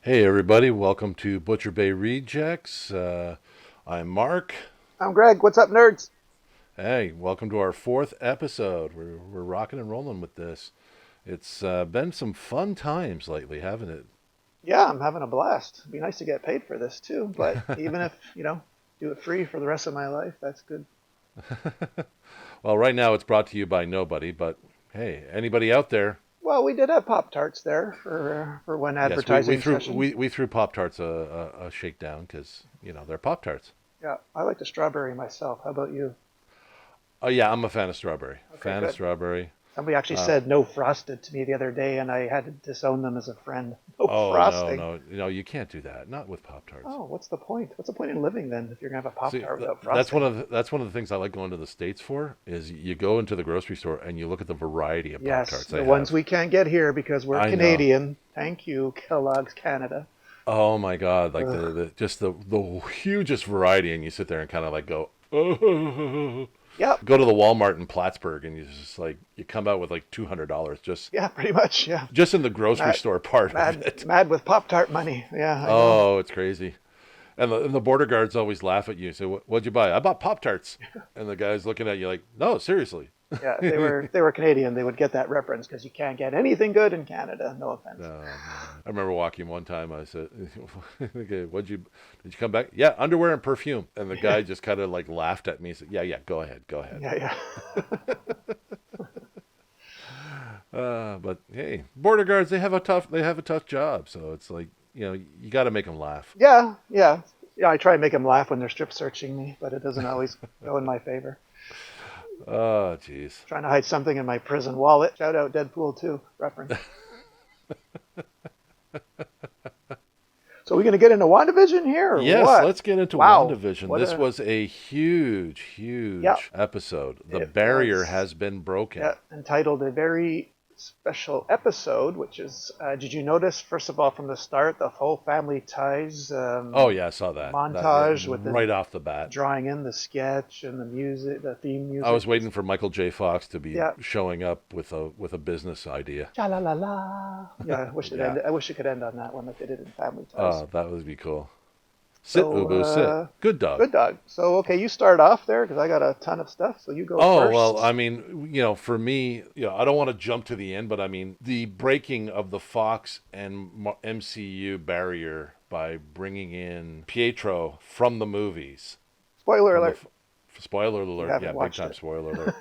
Hey everybody, welcome to Butcher Bay Rejects. I'm Mark. I'm Greg. What's up, nerds? Hey, welcome to our fourth episode. We're rocking and rolling with this. It's been some fun times lately, haven't it? Yeah, I'm having a blast. It'd be nice to get paid for this too, but even if, do it free for the rest of my life, that's good. Well, right now it's brought to you by nobody, but hey, anybody out there? Well, we did have Pop Tarts there for one Yes, we advertising threw session. we threw Pop Tarts a shakedown because they're Pop Tarts. Yeah, I like the strawberry myself. How about you? Oh yeah, I'm a fan of strawberry. Okay, Fan of good. strawberry. Somebody actually Uh, said no frosted to me the other day, and I had to disown them as a friend. No oh no, frosting. no, you can't do that. Not with Pop Tarts. Oh, what's the point? What's the point in living then if you're gonna have a Pop See, Tart without that's frosting? one of the things I like going to the States for is you go into the grocery store and you look at the variety of Pop Yes, Tarts the they ones have. we can't get here because we're I know. Canadian. Thank you, Kellogg's Canada. Oh my God, like Ugh. the just the hugest variety, and you sit there and kind of like go, oh. Yep. Go to the Walmart in Plattsburgh, and you just like you come out with like $200 Yeah, pretty much. Yeah. just in the grocery Mad, store part of mad, it. mad with Pop Tart money. Yeah, I know. Oh, it's crazy. And the border guards always laugh at you. Say, "What'd you buy?" I bought Pop Tarts. And the guy's looking at you like, "No, seriously." Yeah, if they were Canadian, they would get that reference because you can't get anything good in Canada. No offense. No, I remember walking one time. I said, "Okay, did you come back?" Yeah, underwear and perfume. And the Yeah, guy just kind of like laughed at me. He said, "Yeah, yeah, go ahead, go ahead." yeah, yeah. But hey, border guards they have a tough job. So it's like you got to make them laugh. Yeah, yeah. Yeah, I try and make them laugh when they're strip searching me, but it doesn't always go in my favor. Oh, jeez. Trying to hide something in my prison wallet. Shout out Deadpool 2 reference. So we going to get into WandaVision here or Yes, what? let's get into Wow. WandaVision. What This a was a huge, yeah, huge episode. The it barrier was. has been broken. Yeah, entitled a very special episode, which is, did you notice, first of all, from the start, the whole family ties Oh yeah, I saw that. montage with them Right off the bat. drawing in the sketch and the music, the theme I music. was waiting for Michael J. Fox to be Yeah. showing up with a business idea. Cha la la la. Yeah, Yeah, I wish it could end on that one like they did in Family Ties. that would be cool. Sit, So, Ubu, sit. Good dog. good dog. So, okay, you start off there because I got a ton of stuff. So you go Oh well, I first. mean, for me, I don't want to jump to the end, but I mean, the breaking of the Fox and MCU barrier by bringing in Pietro from the movies, Spoiler from the alert. spoiler You alert, yeah, haven't big watched time it. spoiler alert.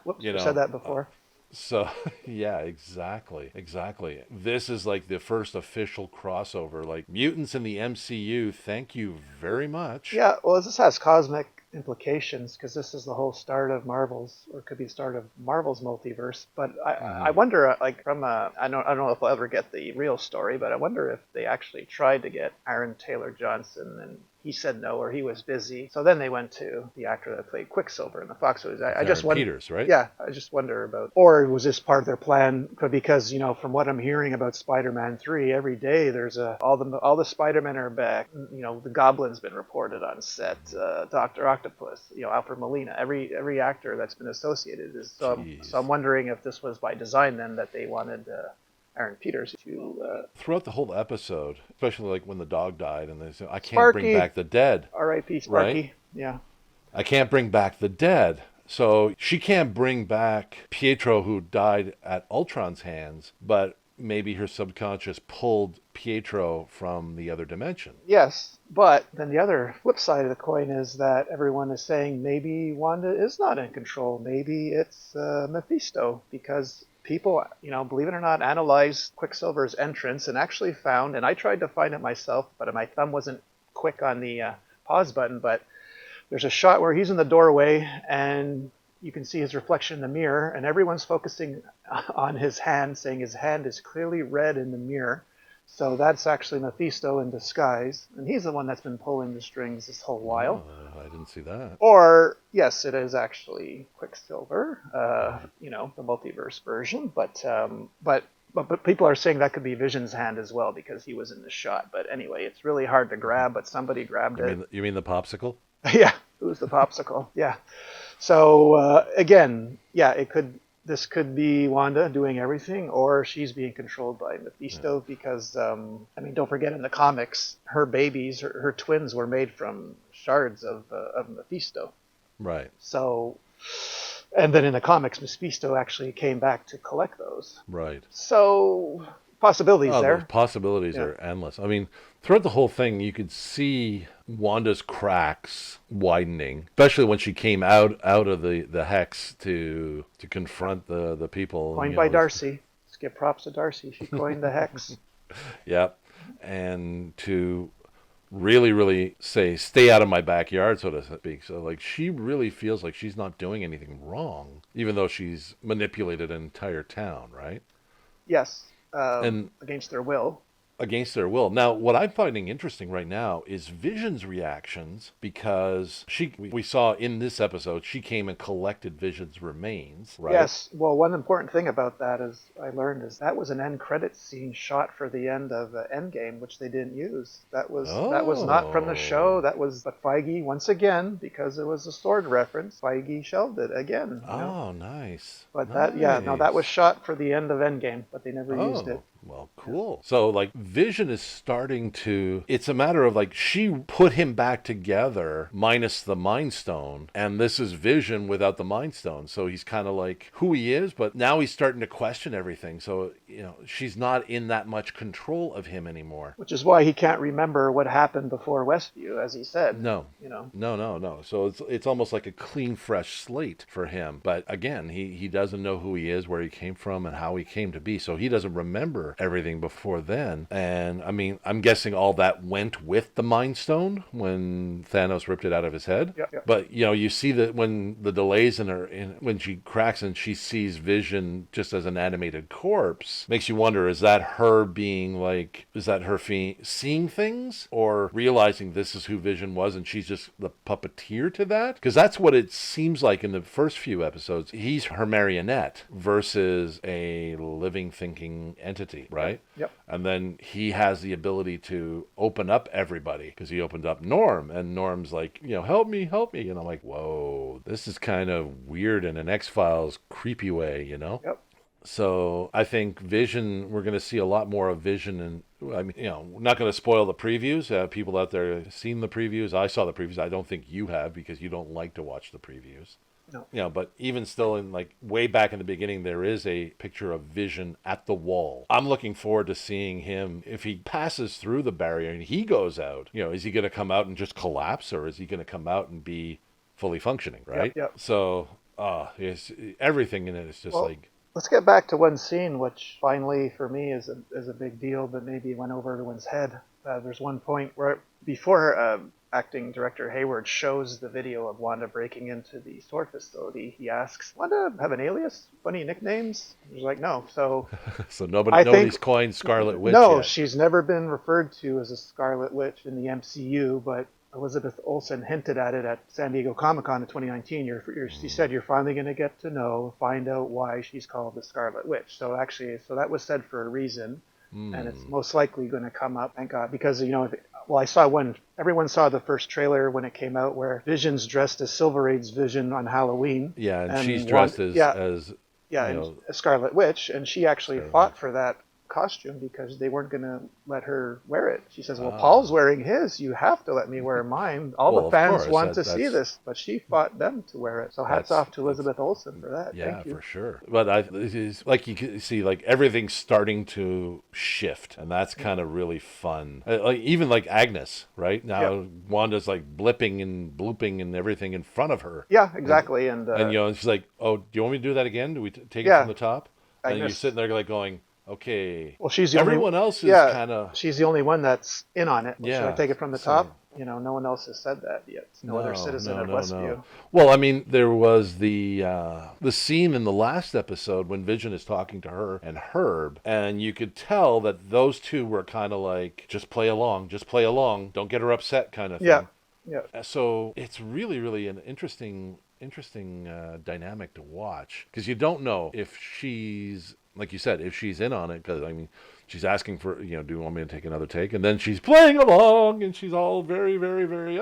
Whoops, You we said know, that before. so yeah, exactly, exactly. This is like the first official crossover, like mutants in the MCU. Thank you very much. Yeah, well, this has cosmic implications because this is the whole start of Marvel's, or it could be the start of Marvel's multiverse. But I Hmm. wonder, like, I don't know if we'll ever get the real story, but I wonder if they actually tried to get Aaron Taylor Johnson and he said no or he was busy. So then they went to the actor that played Quicksilver in the Fox movies. I It's just Aaron wonder. Peters, right? Yeah, I just wonder about, or was this part of their plan? Because from what I'm hearing about Spider-Man 3, every day there's all the Spider-Men are back. The Goblin's been reported on set. Doctor Octopus, Alfred Molina, every actor that's been associated is. So I'm Jeez. wondering if this was by design then that they wanted Aaron Peters to Throughout the whole episode, especially like when the dog died, and they said, "I can't bring Sparky, back the dead," R.I.P. right? Sparky. Yeah, I can't bring back the dead. So she can't bring back Pietro, who died at Ultron's hands, but maybe her subconscious pulled Pietro from the other dimension. yes, but then the other flip side of the coin is that everyone is saying maybe Wanda is not in control. Maybe it's Mephisto because people, believe it or not, analyzed Quicksilver's entrance and actually found, and I tried to find it myself, but my thumb wasn't quick on the pause button, but there's a shot where he's in the doorway and you can see his reflection in the mirror, and everyone's focusing on his hand, saying his hand is clearly red in the mirror. So that's actually Mephisto in disguise, and he's the one that's been pulling the strings this whole while. Oh, I didn't see that. Or yes, it is actually Quicksilver, the multiverse version. But people are saying that could be Vision's hand as well because he was in the shot. But anyway, it's really hard to grab, but somebody grabbed it. You mean the popsicle? Yeah, who's the popsicle? Yeah. So again, yeah, it could this could be Wanda doing everything, or she's being controlled by Mephisto because, I mean, don't forget in the comics, her babies, her twins were made from shards of Mephisto. Right. So, and then in the comics, Mephisto actually came back to collect those. Right. So, possibilities Oh, there. the possibilities are endless. I mean, throughout the whole thing, you could see Wanda's cracks widening, especially when she came out of the hex to confront the people. Coined by Darcy. Let's give props to Darcy. She coined the hex. Yep. And to really, really say, stay out of my backyard, so to speak. So, like, she really feels like she's not doing anything wrong, even though she's manipulated an entire town, right? Yes. And Against their will. against their will. Now, what I'm finding interesting right now is Vision's reactions, because we saw in this episode, she came and collected Vision's remains, right? Yes. Well, one important thing about that is I learned is that was an end credits scene shot for the end of Endgame, which they didn't use. That was not from the show. That was, but Feige, once again, because it was a sword reference, Feige shelved it again. Oh, nice. But nice. that was shot for the end of Endgame, but they never used it. Well, cool. So, like, Vision is starting to... It's a matter of, like, she put him back together minus the Mind Stone, and this is Vision without the Mind Stone. So he's kind of like who he is, but now he's starting to question everything. So, you know, she's not in that much control of him anymore. Which is why he can't remember what happened before Westview, as he said. No. You know. No. So it's almost like a clean, fresh slate for him. But again, he doesn't know who he is, where he came from, and how he came to be. So he doesn't remember everything before then. And I mean, I'm guessing all that went with the Mind Stone when Thanos ripped it out of his head. Yep. But you know, you see that when the delays when she cracks and she sees Vision just as an animated corpse, makes you wonder, is that her seeing things, or realizing this is who Vision was and she's just the puppeteer to that? Because that's what it seems like in the first few episodes. He's her marionette versus a living, thinking entity. Right? Yep. And then he has the ability to open up everybody, because he opened up Norm, and Norm's like, you know, help me. And I'm like, whoa, this is kind of weird in an X-Files creepy way, you know? Yep. So I think Vision, we're going to see a lot more of Vision. And I mean, you know, we're not going to spoil the previews. People out there have seen the previews. I saw the previews. I don't think you have, because you don't like to watch the previews. No. You know, but even still, in like way back in the beginning, there is a picture of Vision at the wall. I'm looking forward to seeing him. If he passes through the barrier and he goes out, you know, is he going to come out and just collapse, or is he going to come out and be fully functioning, right? Yep. So, everything in it is just like... Let's get back to one scene, which finally for me is a big deal, but maybe went over everyone's head. There's one point where before acting director Hayward shows the video of Wanda breaking into the sword facility, he asks, "Wanda have an alias? Funny nicknames?" He's like, "No." So so nobody's coined Scarlet Witch No, yet. she's never been referred to as a Scarlet Witch in the MCU, but Elizabeth Olsen hinted at it at San Diego Comic-Con in 2019. She said you're finally going to get to find out why she's called the Scarlet Witch. So that was said for a reason, and it's most likely going to come up, thank God, because, you know, I saw everyone saw the first trailer when it came out where Vision's dressed as Silver Age's Vision on Halloween. Yeah, and she's dressed as a Scarlet Witch, and she actually fought for that costume because they weren't going to let her wear it. She says, well, Paul's wearing his. You have to let me wear mine. All the fans want to see this, but she fought them to wear it. So hats off to Elizabeth Olsen for that. Yeah, Thank you. for sure. But this is, like, you can see, like, everything's starting to shift, and that's kind of really fun. Like, even like Agnes, right? Now Wanda's like blipping and blooping and everything in front of her. Yeah, exactly. And you know, she's like, oh, do you want me to do that again? Do we take it from the top? Agnes, and you're sitting there like going, okay. Well, everyone else is kind of... She's the only one that's in on it. Yeah. Should I take it from the top? You know, no one else has said that yet. No other citizen of Westview. No. Well, I mean, there was the scene in the last episode when Vision is talking to her and Herb, and you could tell that those two were kind of like, just play along, don't get her upset kind of thing. Yeah. So it's really, really an interesting dynamic to watch, because you don't know if she's, like you said, if she's in on it, because, I mean, she's asking for, you know, do you want me to take another take? And then she's playing along, and she's all very, very, very,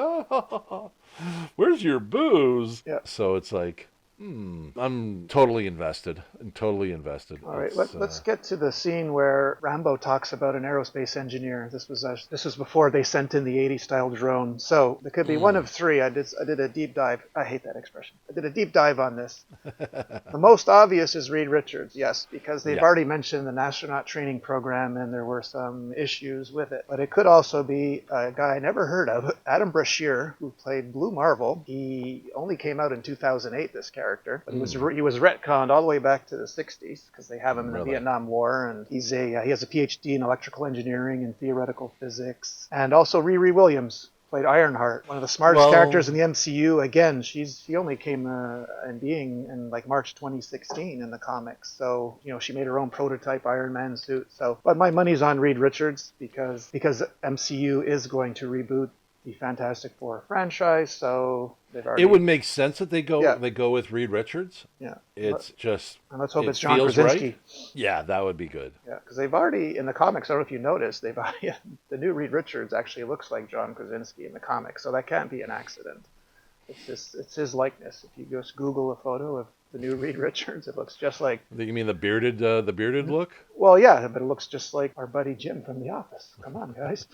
where's your booze? Yeah. So it's like, I'm totally invested. I'm totally invested. All right, let's get to the scene where Rambo talks about an aerospace engineer. This was before they sent in the 80 style drone. So there could be one of three. I did a deep dive. I hate that expression. I did a deep dive on this. The most obvious is Reed Richards, yes, because they've already mentioned the astronaut training program and there were some issues with it. But it could also be a guy I never heard of, Adam Brashear, who played Blue Marvel. He only came out in 2008, this character, but he was retconned all the way back to the 60s because they have him in the Vietnam War, and he has a PhD in electrical engineering and theoretical physics. And also Riri Williams played Ironheart, one of the smartest characters in the MCU. Again, she only came in being in like March 2016 in the comics. So, she made her own prototype Iron Man suit. So, but my money's on Reed Richards because MCU is going to reboot the Fantastic Four franchise, so it would make sense that they go with Reed Richards. Yeah, it's just, and let's hope it's John Krasinski. Right. Yeah, that would be good. Yeah, because they've already in the comics. I don't know if you noticed, the new Reed Richards actually looks like John Krasinski in the comics, so that can't be an accident. It's his likeness. If you just Google a photo of the new Reed Richards, it looks just like. You mean the bearded look? Well, yeah, but it looks just like our buddy Jim from The Office. Come on, guys.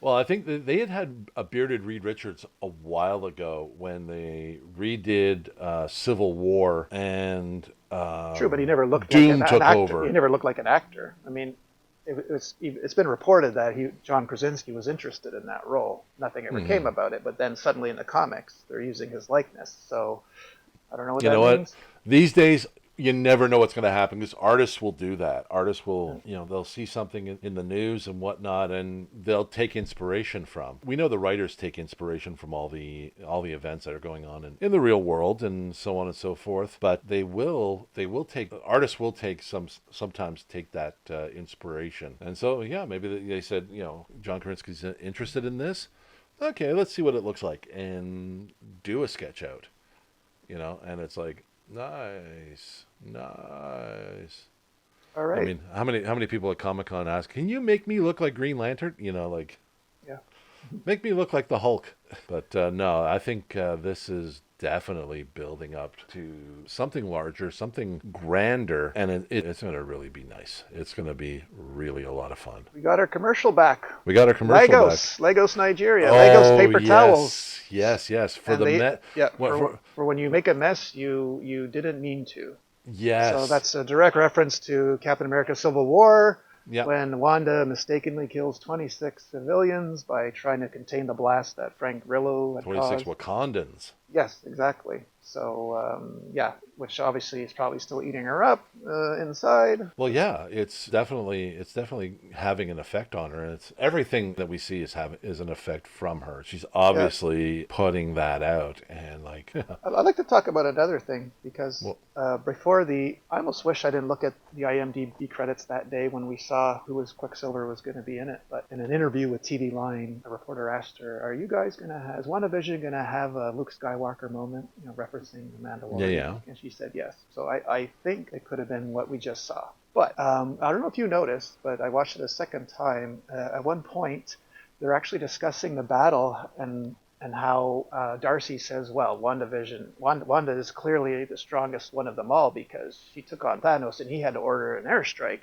Well, I think that they had a bearded Reed Richards a while ago when they redid Civil War and true, but he never looked Doom like took an actor. over. He never looked like an actor. I mean, it's been reported that John Krasinski was interested in that role. Nothing ever came about it, but then suddenly in the comics they're using his likeness. So I don't know what that means. These days, you never know what's going to happen because artists will do that. Artists will, they'll see something in the news and whatnot, and they'll take inspiration from. We know the writers take inspiration from all the events that are going on in the real world and so on and so forth. But artists will sometimes take that inspiration. And so, maybe they said, John Krasinski's interested in this. Okay, let's see what it looks like and do a sketch out. And it's like, nice. All right. I mean, how many people at Comic-Con ask, "Can you make me look like Green Lantern?" Yeah. Make me look like the Hulk. But no, I think this is definitely building up to something larger, something grander, and it's going to really be nice. It's going to be really a lot of fun. We got our commercial back. Legos Nigeria. Legos paper towels. Yes. For for when you make a mess, you didn't mean to. Yes. So that's a direct reference to Captain America: Civil War. Yep. When Wanda mistakenly kills 26 civilians by trying to contain the blast that Frank Grillo had 26 caused. Wakandans. Yes, exactly. So, which obviously is probably still eating her up inside. Well, yeah, it's definitely having an effect on her. It's everything that we see is an effect from her. She's obviously putting that out, and like. I'd like to talk about another thing because I almost wish I didn't look at the IMDb credits that day when we saw who Quicksilver was going to be in it. But in an interview with TV Line, a reporter asked her, "Are you guys is WandaVision going to have a Luke Skywalker moment, referencing the Mandalorian?" Yeah. And she said yes. So I think it could have been what we just saw. But I don't know if you noticed, but I watched it a second time. At one point, they're actually discussing the battle and how Darcy says, well, Wanda is clearly the strongest one of them all because she took on Thanos and he had to order an airstrike.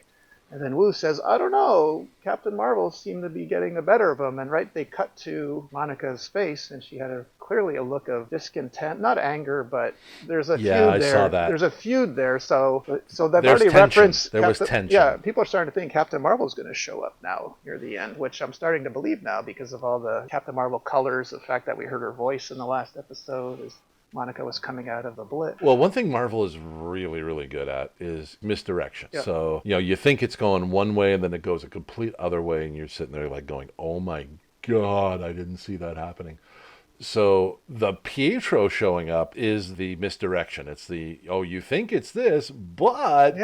And then Wu says, I don't know, Captain Marvel seemed to be getting the better of him. And they cut to Monica's face, and she had clearly a look of discontent, not anger, but there's a feud there. I saw that. There's a feud there, so they've There's already tension. referenced. There was tension. Yeah, people are starting to think Captain Marvel's going to show up now near the end, which I'm starting to believe now because of all the Captain Marvel colors, the fact that we heard her voice in the last episode is Monica was coming out of the blip. Well, one thing Marvel is really, really good at is misdirection. Yeah. So, you think it's going one way and then it goes a complete other way and you're sitting there like going, oh my God, I didn't see that happening. So the Pietro showing up is the misdirection. It's the, you think it's this, but,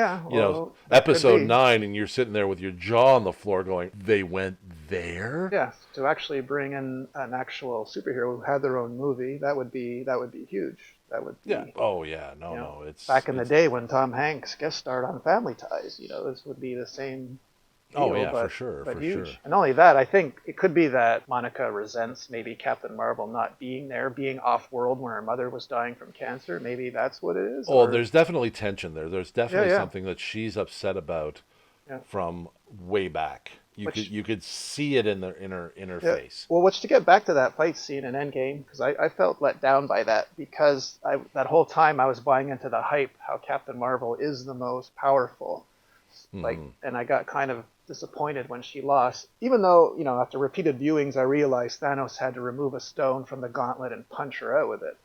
episode 9 and you're sitting there with your jaw on the floor going, they went there? Yeah, to actually bring in an actual superhero who had their own movie, that would be huge. That would be, yeah. Oh yeah, no. It's back in the day when Tom Hanks guest starred on Family Ties. This would be the same Oh deal, yeah, for sure, but for sure. huge. And not only that, I think it could be that Monica resents maybe Captain Marvel not being there, being off-world when her mother was dying from cancer. Maybe that's what it is. Oh, Or there's definitely tension there. There's yeah, definitely yeah, something that she's upset about yeah. from way back. Which You could see it in her yeah. face. Well, which to get back to that fight scene in Endgame, because I felt let down by that because that whole time I was buying into the hype how Captain Marvel is the most powerful. Like, Hmm. and I got kind of disappointed when she lost. Even though, after repeated viewings, I realized Thanos had to remove a stone from the gauntlet and punch her out with it.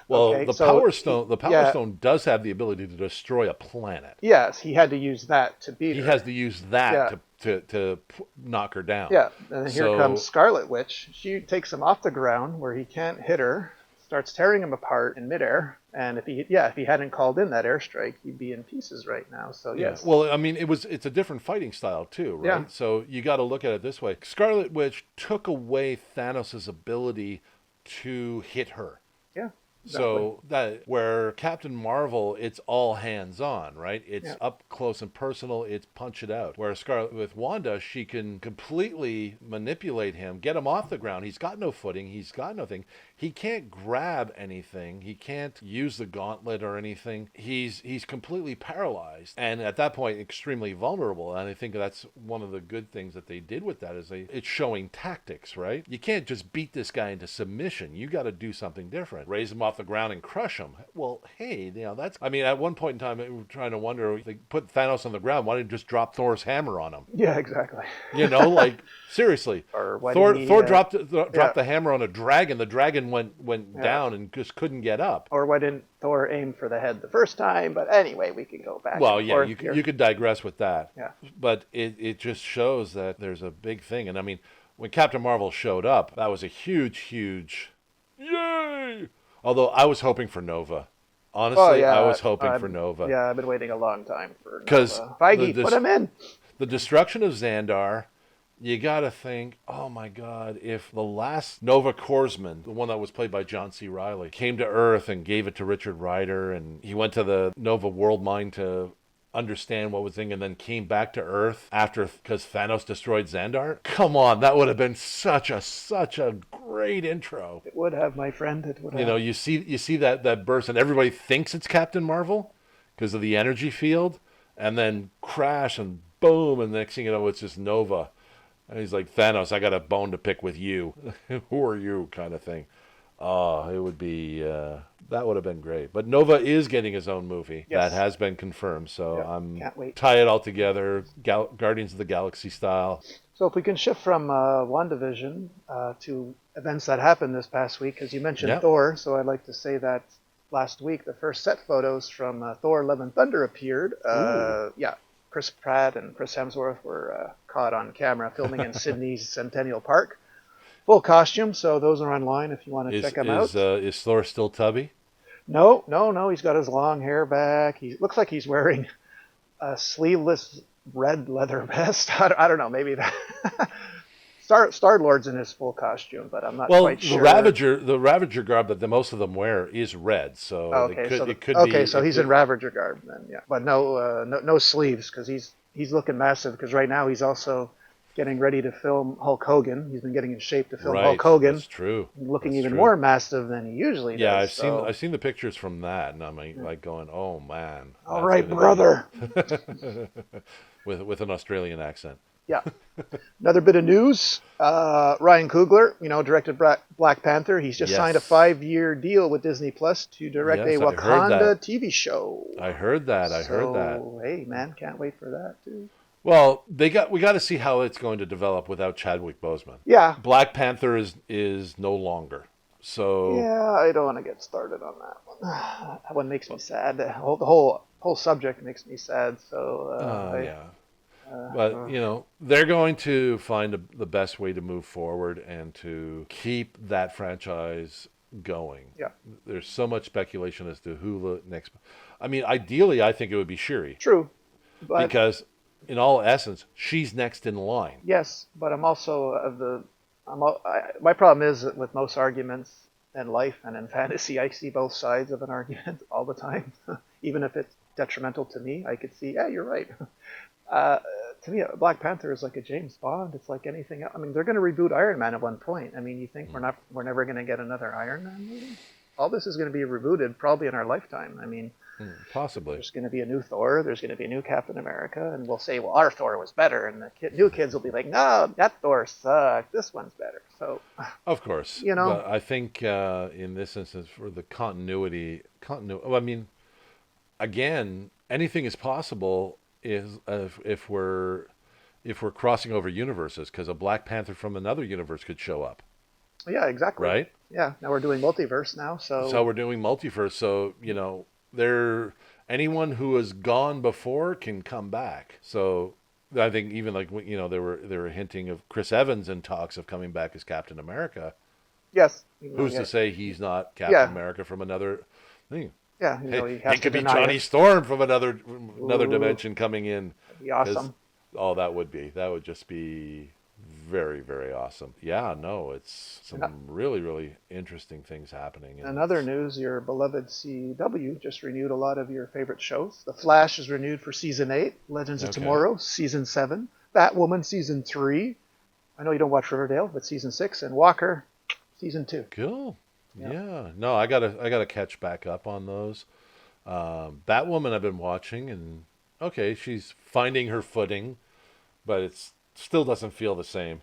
Well, Okay, so The Power yeah, Stone does have the ability to destroy a planet. yes, he had to use that to beat He her. has to use that Yeah, to knock her down. yeah. And then here comes So Scarlet Witch. She takes him off the ground where he can't hit her, starts tearing him apart in midair. And if he hadn't called in that airstrike, he'd be in pieces right now. So yeah, yes, well, I mean, it's a different fighting style too, yeah, right? So you got to look at it this way: Scarlet Witch took away Thanos' ability to hit her. yeah, exactly. So that where Captain Marvel, it's all hands on, right? It's Yeah, up close and personal. It's punch it out. Whereas Scarlet with Wanda, she can completely manipulate him, get him off the ground. He's got no footing. He's got nothing. He can't grab anything. He can't use the gauntlet or anything. He's completely paralyzed, and at that point, extremely vulnerable. And I think that's one of the good things that they did with that is it's showing tactics, right? You can't just beat this guy into submission. You got to do something different. Raise him off the ground and crush him. Well, hey, that's. I mean, at one point in time, we were trying to wonder. They put Thanos on the ground. Why didn't you just drop Thor's hammer on him? yeah, exactly. Like seriously. Or why Thor didn't he? Thor dropped Yeah, the hammer on a dragon. The dragon went yeah. down and just couldn't get up. Or why didn't Thor aim for the head the first time? But anyway, we could go back Well, and yeah, forth you here. could digress with that, Yeah. but it just shows that there's a big thing. And I mean, when Captain Marvel showed up, that was a huge yay. Although I was hoping for Nova. Oh Honestly, I yeah, was hoping for Nova yeah. I've been waiting a long time for because Nova. Feige, put him in. the destruction of Xandar. You gotta think, oh my God, if the last Nova Corpsman, the one that was played by John C. Reilly, came to Earth and gave it to Richard Rider, and he went to the Nova world mine to understand what was thing, and then came back to Earth after because Thanos destroyed Xandar. Come on, that would have been such a great intro. It would have, my friend. It would have. You see that burst, and everybody thinks it's Captain Marvel because of the energy field, and then crash and boom, and the next thing you know, it's just Nova. And he's like, Thanos, I got a bone to pick with you. Who are you? Kind of thing. Oh, it would be, that would have been great. But Nova is getting his own movie. Yes. That has been confirmed. So Yeah, I'm can't wait. tie it all together, Guardians of the Galaxy style. So if we can shift from WandaVision to events that happened this past week, because you mentioned Yep. Thor, so I'd like to say that last week the first set photos from Thor: Love and Thunder appeared. Ooh. Yeah, Chris Pratt and Chris Hemsworth were caught on camera filming in Sydney's Centennial Park. Full costume, so those are online if you want to check them out. Is Thor still tubby? No, no, no. He's got his long hair back. He looks like he's wearing a sleeveless red leather vest. I don't know. Maybe that. Star Lord's in his full costume, but I'm not Well, quite sure. the Ravager garb that the most of them wear is red, so it could be. So he's in Ravager garb then, yeah. But no sleeves because he's looking massive. Because right now he's also getting ready to film Hulk Hogan. He's been getting in shape to film Right, Hulk Hogan. That's true. Looking That's even true. more massive than he usually does. Yeah, so. I've seen the pictures from that, and I'm like going, oh man. All that's right, gonna brother. with an Australian accent. Yeah. Another bit of news. Ryan Coogler, directed Black Panther. He's just signed a 5-year deal with Disney Plus to direct Yes, a I heard Wakanda that. TV show. I heard that. So, hey, man, can't wait for that, too. Well, we got to see how it's going to develop wwithout Chadwick Boseman. Yeah. Black Panther is no longer. So Yeah, I don't want to get started on that one. That one makes me sad. The whole subject makes me sad. So, yeah. But they're going to find the best way to move forward and to keep that franchise going. Yeah. There's so much speculation as to who the next. I mean, ideally, I think it would be Shuri. True. But, Because, in all essence, she's next in line. yes, but I'm also my problem is that with most arguments in life and in fantasy, I see both sides of an argument all the time. Even if it's detrimental to me, I could see, yeah, you're right. to me, Black Panther is like a James Bond. It's like anything else. I mean, they're going to reboot Iron Man at one point. I mean, you think we're never going to get another Iron Man movie? All this is going to be rebooted probably in our lifetime. I mean, Possibly. there's going to be a new Thor. There's going to be a new Captain America, and we'll say, well, our Thor was better, and the new kids will be like, no, that Thor sucked. This one's better. So, Of course. You know? But I think in this instance, for the continuity, well, I mean, again, anything is possible if we're crossing over universes, because a Black Panther from another universe could show up. yeah, exactly. Right? Yeah. Now we're doing multiverse now, So we're doing multiverse. So anyone who has gone before can come back. So I think even like they were hinting of Chris Evans in talks of coming back as Captain America. yes. Who's to say he's not Captain America from another thing? Yeah, It could be Johnny Storm from another dimension coming in. That'd be awesome. Oh, that would just be very, very awesome. Yeah, no, it's some really, really interesting things happening. In other news, your beloved CW just renewed a lot of your favorite shows. The Flash is renewed for season 8, Legends of Tomorrow season 7, Batwoman season 3. I know you don't watch Riverdale, but season 6, and Walker season 2. Cool. Yeah. No, I gotta catch back up on those. Batwoman I've been watching, and okay, she's finding her footing, but it's still doesn't feel the same.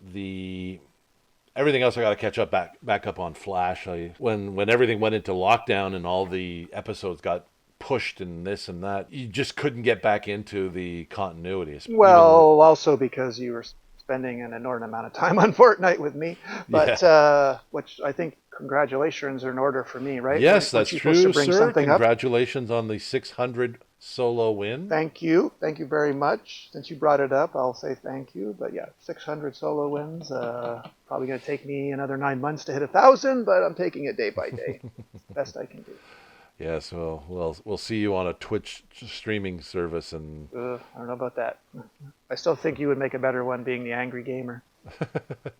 Everything else I got to catch up back up on Flash. When everything went into lockdown and all the episodes got pushed and this and that, you just couldn't get back into the continuity. Well, also because you were spending an inordinate amount of time on Fortnite with me, but which I think congratulations are in order for me, right? Yes, that's true, sir. Something Congratulations on the 600 solo win. Thank you very much. Since you brought it up, I'll say thank you. But yeah, 600 solo wins. Probably going to take me another 9 months to hit 1,000, but I'm taking it day by day. It's the best I can do. Yes, well, we'll see you on a Twitch streaming service, and I don't know about that. I still think you would make a better one, being the angry gamer,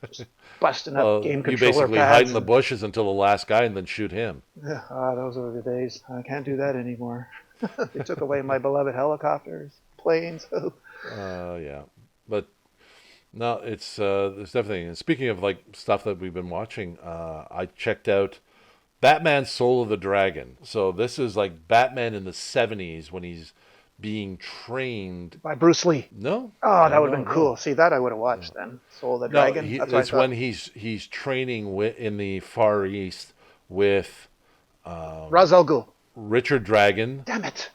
just busting up game controller you basically pads hide in the bushes until the last guy and then shoot him. Those were the days. I can't do that anymore. They took away my beloved helicopters, planes. Yeah, but no, it's there's definitely. And speaking of like stuff that we've been watching, I checked out Batman: Soul of the Dragon. So this is like Batman in the 70s when he's being trained by Bruce Lee. No. Oh, that would have been cool. See, that I would have watched then. Soul of the Dragon. It's when he's training in the Far East with Ra's al Ghul, Richard Dragon. Damn it.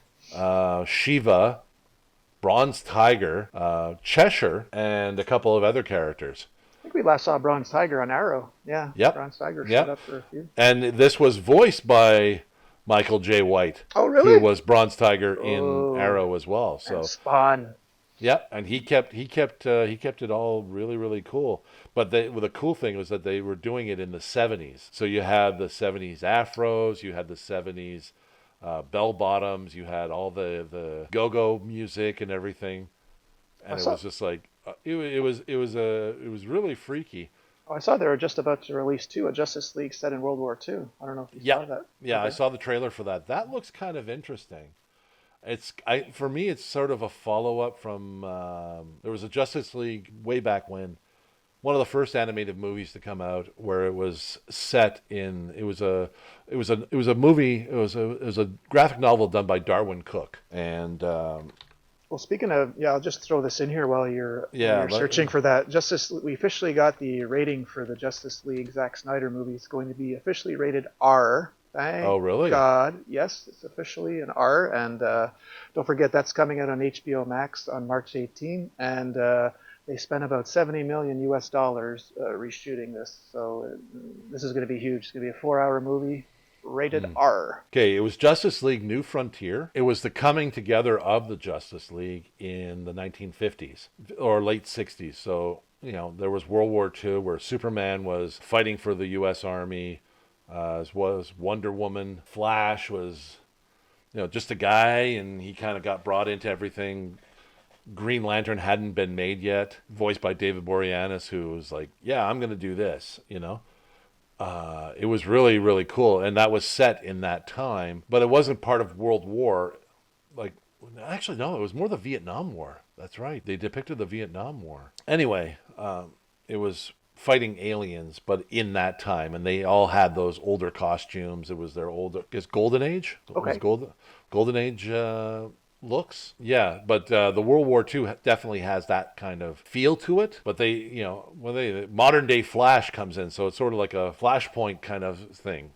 Shiva, Bronze Tiger, Cheshire, and a couple of other characters. I think we last saw Bronze Tiger on Arrow. Yeah. Yep. Bronze Tiger showed up for a few. And this was voiced by Michael J. White. Oh, really? Who was Bronze Tiger in Arrow as well. So and Spawn. Yeah, and he kept it all really, really cool. But the cool thing was that they were doing it in the 70s. So you had the 70s afros, you had the 70s bell bottoms, you had all the go-go music and everything, and it was just like it was really freaky. Oh, I saw they were just about to release a Justice League set in World War II. I don't know if you saw that. Yeah, okay. I saw the trailer for that. That looks kind of interesting. For me, it's sort of a follow-up from there was a Justice League way back when, one of the first animated movies to come out, where it was set in it was a graphic novel done by Darwin Cook. And well, speaking of, I'll just throw this in here while you're searching for that. We officially got the rating for the Justice League Zack Snyder movie. It's going to be officially rated R. Thank really? God. Yes, it's officially an R. And don't forget, that's coming out on HBO Max on March 18. And they spent about $70 million reshooting this. So this is going to be huge. It's going to be a 4-hour movie. Rated R. Okay, it was Justice League New Frontier. It was the coming together of the Justice League in the 1950s or late 60s. So, there was World War II where Superman was fighting for the U.S. Army, as was Wonder Woman. Flash was, just a guy, and he kind of got brought into everything. Green Lantern hadn't been made yet, voiced by David Boreanaz, who was like, yeah, I'm going to do this, It was really, really cool, and that was set in that time, but it wasn't part of World War. Like, Actually, no, it was more the Vietnam War. That's right. They depicted the Vietnam War. Anyway, it was fighting aliens, but in that time, and they all had those older costumes. It was their older, I guess, Golden Age. Was Okay. Golden Age looks. Yeah, but the World War II definitely has that kind of feel to it. But they, when they modern day Flash comes in, so it's sort of like a Flashpoint kind of thing,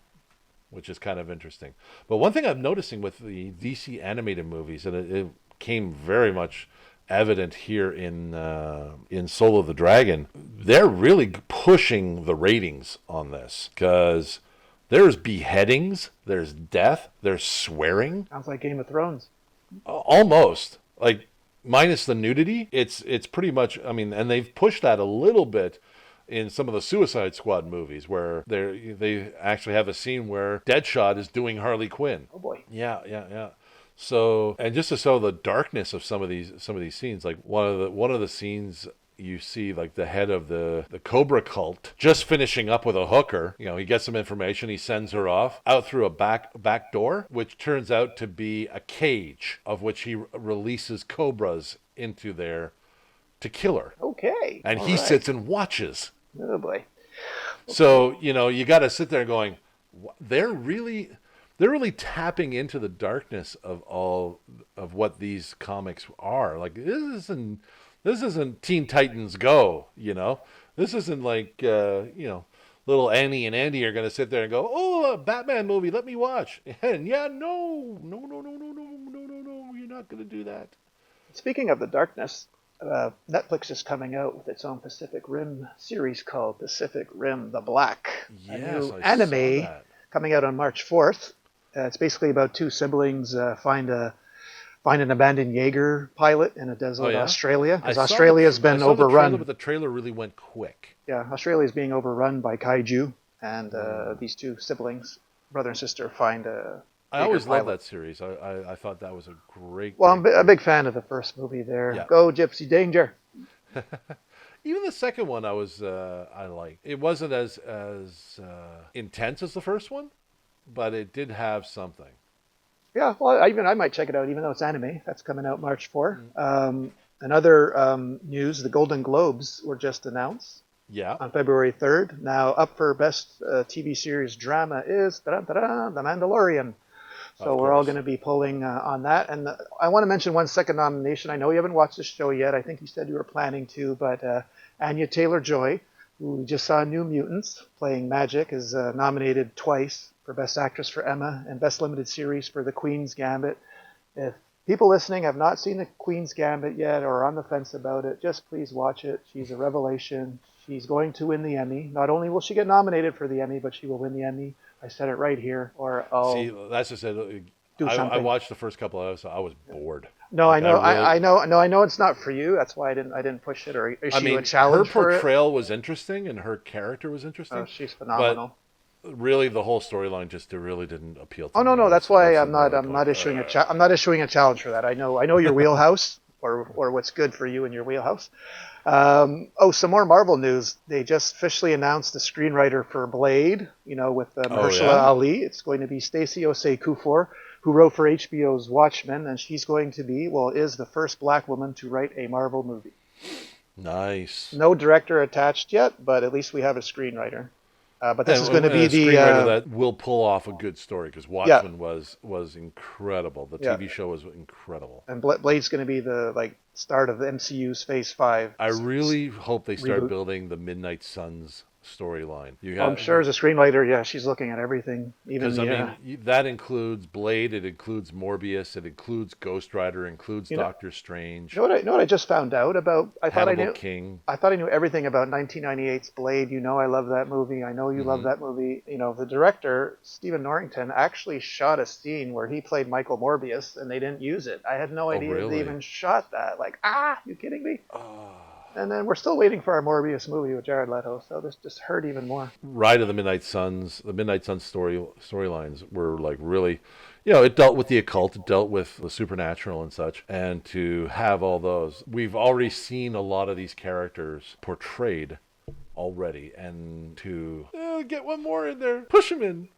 which is kind of interesting. But one thing I'm noticing with the DC animated movies, and it came very much evident here in Soul of the Dragon, they're really pushing the ratings on this because there's beheadings, there's death, there's swearing, Sounds like Game of Thrones. almost like minus the nudity. It's pretty much. I mean, and they've pushed that a little bit in some of the Suicide Squad movies where they actually have a scene where Deadshot is doing Harley Quinn. Oh boy. Yeah, yeah, yeah. So, and just to show the darkness of some of these scenes, like one of the scenes you see like the head of the Cobra cult just finishing up with a hooker. He gets some information, he sends her off out through a back door, which turns out to be a cage of which he releases cobras into there to kill her. Okay. And All he right. sits and watches. Oh boy. So, you got to sit there going, they're really tapping into the darkness of all of what these comics are. Like this isn't Teen Titans Go, This isn't like little Annie and Andy are going to sit there and go, "Oh, a Batman movie, let me watch." And yeah, no, you're not going to do that. Speaking of the darkness, Netflix is coming out with its own Pacific Rim series called Pacific Rim: The Black. A Yes, new I saw anime that. coming out on March 4th. It's basically about two siblings find an abandoned Jaeger pilot in a desolate Oh, yeah? Australia, because I saw Australia's I been saw the trailer, overrun. but the trailer really went quick. Yeah, Australia's being overrun by kaiju, and these two siblings, brother and sister, find a I Jaeger always loved pilot. that series. I thought that was a great. Well, I'm great a big fan of the first movie there. Yeah. Go Gypsy Danger. Even the second one, I liked. It wasn't as intense as the first one, but it did have something. Yeah, well, I might check it out, even though it's anime. That's coming out March 4. Another news: the Golden Globes were just announced Yeah. on February 3rd. Now, up for Best TV Series Drama is The Mandalorian. So Of we're all course. going to be pulling on that. And I want to mention one second nomination. I know you haven't watched the show yet. I think you said you were planning to, but Anya Taylor-Joy, who we just saw New Mutants playing Magic, is nominated twice for Best Actress for Emma and Best Limited Series for The Queen's Gambit. If people listening have not seen The Queen's Gambit yet or are on the fence about it, just please watch it. She's a revelation. She's going to win the Emmy. Not only will she get nominated for the Emmy, but she will win the Emmy. I said it right here, or I'll See, that's just it. do I something. watched the first couple of episodes. I was bored. No, Like, I know, really- I know, no, I know it's not for you. That's why I didn't push it or issue I mean, a challenge her for it. portrayal was interesting and her character was interesting. Oh, she's phenomenal. But really, the whole storyline just really didn't appeal to Oh me. no, no, that's why I'm not like, issuing I'm not issuing a challenge for that. I know your wheelhouse or what's good for you in your wheelhouse. Some more Marvel news. They just officially announced the screenwriter for Blade. With Mahershala yeah? Ali. It's going to be Stacey Osei Kuffour, who wrote for HBO's Watchmen, and she's going to be, is the first black woman to write a Marvel movie. Nice. No director attached yet, but at least we have a screenwriter. But this is going to be a the screenwriter that will pull off a good story because Yeah. Watchmen was incredible. The Yeah. TV show was incredible. and Blade's going to be the start of the MCU's Phase 5. I really hope they start Reboot. building the Midnight Suns storyline. I'm sure as a screenwriter, yeah, she's looking at everything. Even Because, the, that includes Blade, it includes Morbius, it includes Ghost Rider, it includes You know- Doctor Strange, you know what I just found out about? I thought I Hannibal knew. King. I thought I knew everything about 1998's Blade. I love that movie. I know you love that movie. The director, Stephen Norrington, actually shot a scene where he played Michael Morbius, and they didn't use it. I had no idea really? they even shot that. You kidding me? And then we're still waiting for our Morbius movie with Jared Leto, so this just hurt even more. Ride of the Midnight Suns, storylines were really, it dealt with the occult, it dealt with the supernatural and such. And to have all those, we've already seen a lot of these characters portrayed already, and to get one more in there. Push him in.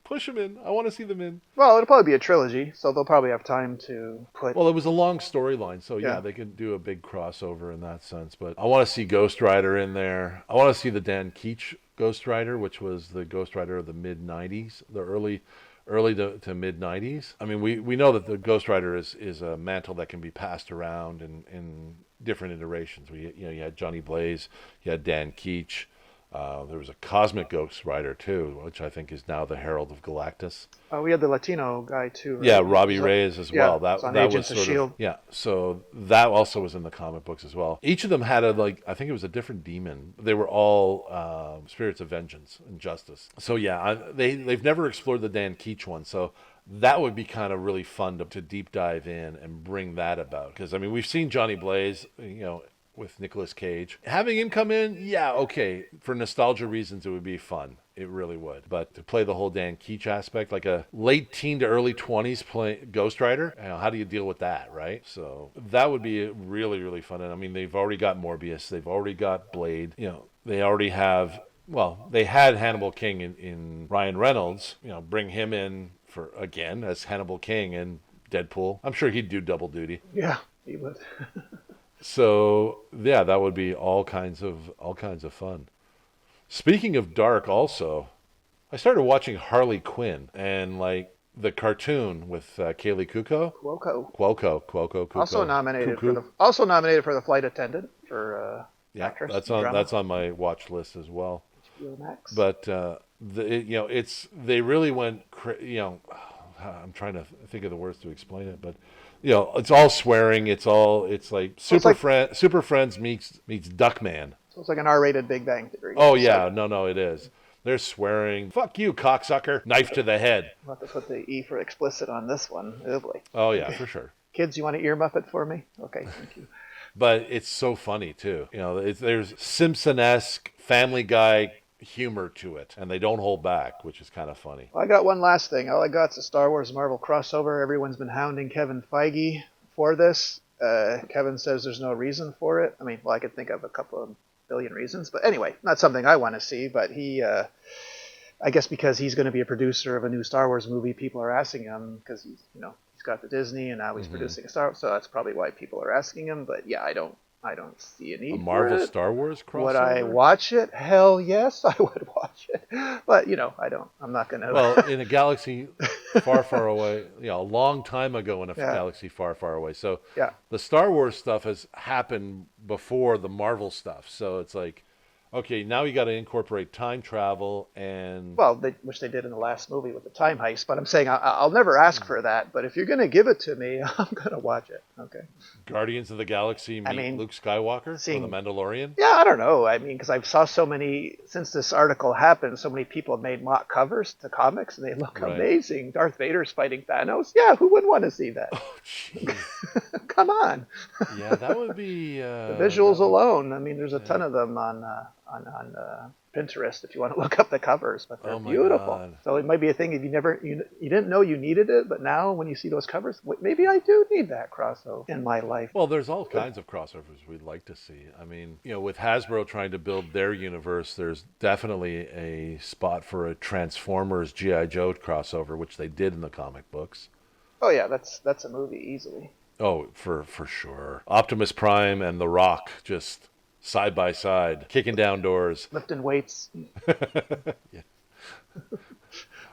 I want to see them in. Well, it'll probably be a trilogy, so they'll probably have time to put... Well, it was a long storyline, so yeah, they could do a big crossover in that sense. But I want to see Ghost Rider in there. I want to see the Dan Keach Ghost Rider, which was the Ghost Rider of the mid-'90s, the early to mid-'90s. I mean, we know that the Ghost Rider is a mantle that can be passed around in different iterations. You had Johnny Blaze, you had Dan Keach. There was a Cosmic Ghost Rider too, which I think is now the Herald of Galactus. We had the Latino guy too. Right? Yeah, Robbie Reyes as well. That was sort Shield. So that also was in the comic books as well. Each of them had I think it was a different demon. They were all spirits of vengeance and justice. So yeah, they've never explored the Dan Keach one. So that would be kind of really fun to deep dive in and bring that about. Because I mean, we've seen Johnny Blaze, with Nicolas Cage. Having him come in, yeah, okay. For nostalgia reasons, it would be fun. It really would. But to play the whole Dan Keach aspect, like a late teen to early 20s play Ghost Rider, how do you deal with that, right? So that would be really, really fun. And I mean, they've already got Morbius. They've already got Blade. They already have... Well, they had Hannibal King in Ryan Reynolds. Bring him in again as Hannibal King and Deadpool. I'm sure he'd do double duty. Yeah, he would. So yeah, that would be all kinds of fun. Speaking of dark, also, I started watching Harley Quinn and the cartoon with Kaylee Cuoco. Also nominated for the flight attendant for actress. That's on my watch list as well. HBO Max. But they really went. I'm trying to think of the words to explain it, but. It's all swearing. It's like Super Friends meets Duckman. So it's like an R-rated Big Bang Theory. Oh yeah, no, it is. They're swearing. Fuck you, cocksucker! Knife to the head. We'll have to put the E for explicit on this one. Oh boy. Oh yeah, for sure. Kids, you want to earmuff it for me? Okay, thank you. But it's so funny too. There's Simpson-esque, Family Guy humor to it, and they don't hold back, which is kind of funny. Well, I got one last thing. All I got's a Star Wars Marvel crossover. Everyone's been hounding Kevin Feige for this. Kevin says there's no reason for it. I mean, well, I could think of a couple of billion reasons, but anyway, not something I want to see. But he, I guess because he's going to be a producer of a new Star Wars movie, people are asking him because he's got the Disney and now he's producing a Star Wars, so that's probably why people are asking him. But yeah, I don't see a need a Marvel for it. Star Wars crossover. Would I watch it? Hell yes, I would watch it. But I'm not going to. Well, in a galaxy far, far away, a long time ago in a galaxy far, far away. So the Star Wars stuff has happened before the Marvel stuff. So it's like, okay, now you got to incorporate time travel and... Well, which they did in the last movie with the time heist. But I'm saying I'll never ask for that. But if you're going to give it to me, I'm going to watch it. Okay. Guardians of the Galaxy meet Luke Skywalker or the Mandalorian? Yeah, I don't know. I mean, because I've saw so many... Since this article happened, so many people have made mock covers to comics, and they look amazing. Darth Vader's fighting Thanos. Yeah, who wouldn't want to see that? Oh, jeez. Come on. Yeah, that would be... the visuals alone. I mean, there's a ton of them on Pinterest if you want to look up the covers, but they're beautiful. God. So it might be a thing if you didn't know you needed it, but now when you see those covers, maybe I do need that crossover in my life. Well, there's all kinds of crossovers we'd like to see. I mean, with Hasbro trying to build their universe, there's definitely a spot for a Transformers G.I. Joe crossover, which they did in the comic books. Oh yeah, that's a movie easily. Oh, for sure. Optimus Prime and The Rock just side by side, kicking down doors, lifting weights. Yeah.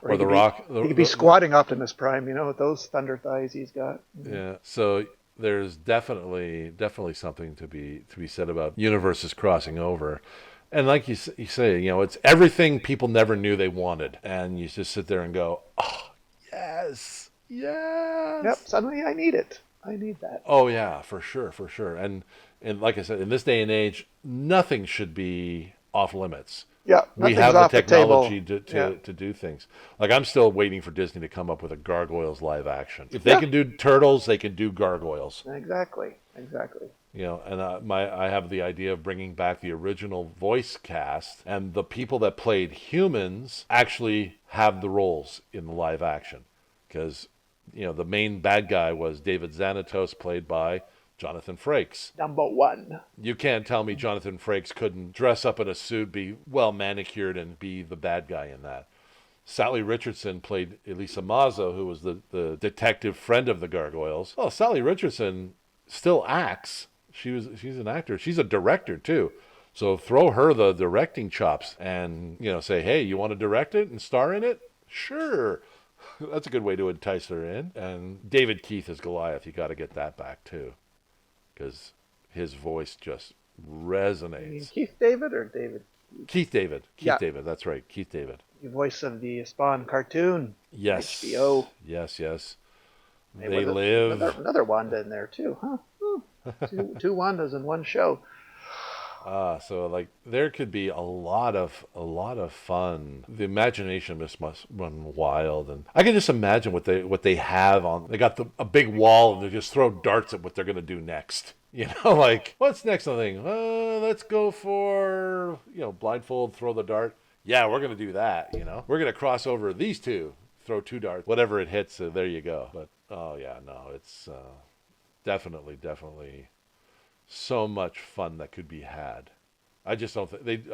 Or The Rock. He could be squatting Optimus Prime, with those thunder thighs he's got. Yeah. So there's definitely something to be said about universes crossing over. And like you say, it's everything people never knew they wanted. And you just sit there and go, oh, yes. Yep, suddenly I need it. I need that. Oh, yeah, for sure. And like I said, in this day and age, nothing should be off limits. Yeah, we have the technology to do things. Like, I'm still waiting for Disney to come up with a Gargoyles live action. If they can do Turtles, they can do Gargoyles. Exactly. And I have the idea of bringing back the original voice cast, and the people that played humans actually have the roles in the live action. Because, the main bad guy was David Xanatos, played by Jonathan Frakes. Number one. You can't tell me Jonathan Frakes couldn't dress up in a suit, be well manicured, and be the bad guy in that. Sally Richardson played Elisa Mazzo, who was the detective friend of the Gargoyles. Well, Sally Richardson still acts. She's an actor. She's a director too. So throw her the directing chops and, say, hey, you want to direct it and star in it? Sure. That's a good way to entice her in. And David Keith as Goliath. You got to get that back too, because his voice just resonates. You mean Keith David or David? Keith David. Yeah. David. That's right. Keith David. The voice of the Spawn cartoon. Yes. HBO. Yes. Maybe they live. Another Wanda in there too, huh? Two Wandas in one show. So like there could be a lot of fun. The imagination must run wild, and I can just imagine what they have on. They got a big wall, and they just throw darts at what they're gonna do next. Like what's next on the thing? Let's go for blindfold, throw the dart. Yeah, we're gonna do that. We're gonna cross over these two, throw 2 darts, whatever it hits. There you go. But oh yeah, no, it's definitely. So much fun that could be had. I just don't think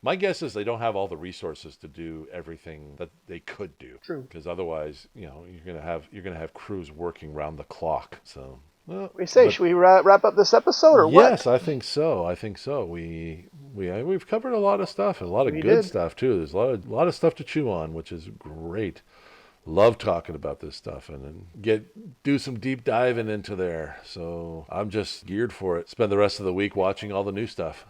my guess is they don't have all the resources to do everything that they could do. True. Because otherwise, you're gonna have crews working round the clock. So. Well, should we wrap up this episode or what? Yes, I think so. We've covered a lot of stuff and a lot of good stuff too. There's a lot of stuff to chew on, which is great. Love talking about this stuff and do some deep diving into there. So I'm just geared for it. Spend the rest of the week watching all the new stuff.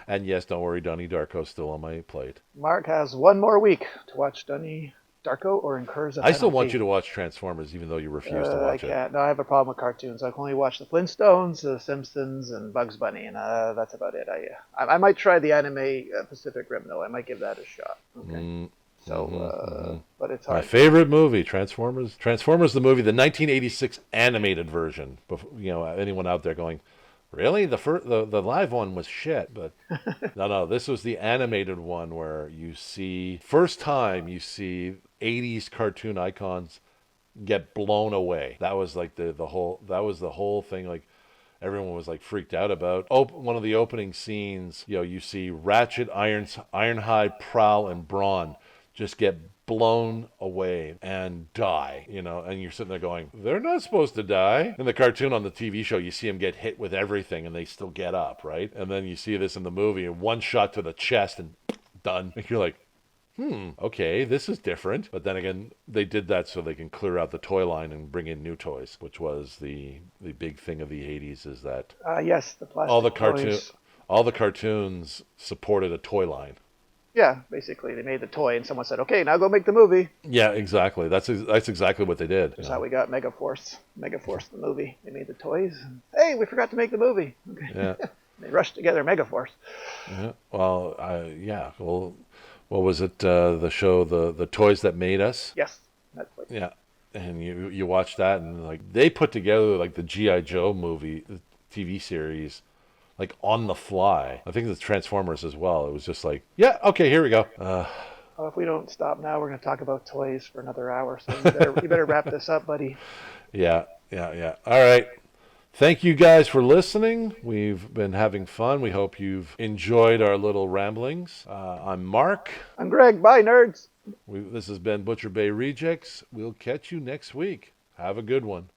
And yes, don't worry, Donnie Darko's still on my plate. Marc has one more week to watch Donnie Darko or incurs a penalty. I still want you to watch Transformers, even though you refuse to watch it. I can't. No, I have a problem with cartoons. I can only watch the Flintstones, the Simpsons, and Bugs Bunny, and that's about it. I might try the anime Pacific Rim, though. I might give that a shot. Okay. But it's hard. My favorite movie, Transformers. Transformers the movie, the 1986 animated version. Anyone out there going, really? The live one was shit. But no, this was the animated one where first time you see 80s cartoon icons get blown away. That was like the whole thing. Like everyone was like freaked out about. One of the opening scenes, you see Ratchet, Ironhide, Prowl, and Brawn just get blown away and die, and you're sitting there going, they're not supposed to die. In the cartoon on the TV show, you see them get hit with everything and they still get up, right? And then you see this in the movie, and one shot to the chest and done. And you're like, okay, this is different. But then again, they did that so they can clear out the toy line and bring in new toys, which was the big thing of the 80s, is that yes, the plastic toys. All the cartoons supported a toy line. Yeah, basically, they made the toy, and someone said, "Okay, now go make the movie." Yeah, exactly. That's exactly what they did. That's how we got Megaforce. Megaforce, the movie. They made the toys. Hey, we forgot to make the movie. Okay. Yeah. They rushed together Megaforce. Yeah. Well, yeah. Well, what was it? The show, the Toys That Made Us. Yes, Netflix. Yeah, and you watch that, and like they put together like the G.I. Joe movie, the TV series, like on the fly. I think the Transformers as well. It was just like, yeah, okay, here we go. Well, if we don't stop now, we're going to talk about toys for another hour. So you better wrap this up, buddy. Yeah. All right. Thank you guys for listening. We've been having fun. We hope you've enjoyed our little ramblings. I'm Marc. I'm Greg. Bye, nerds. This has been Butcher Bay Rejects. We'll catch you next week. Have a good one.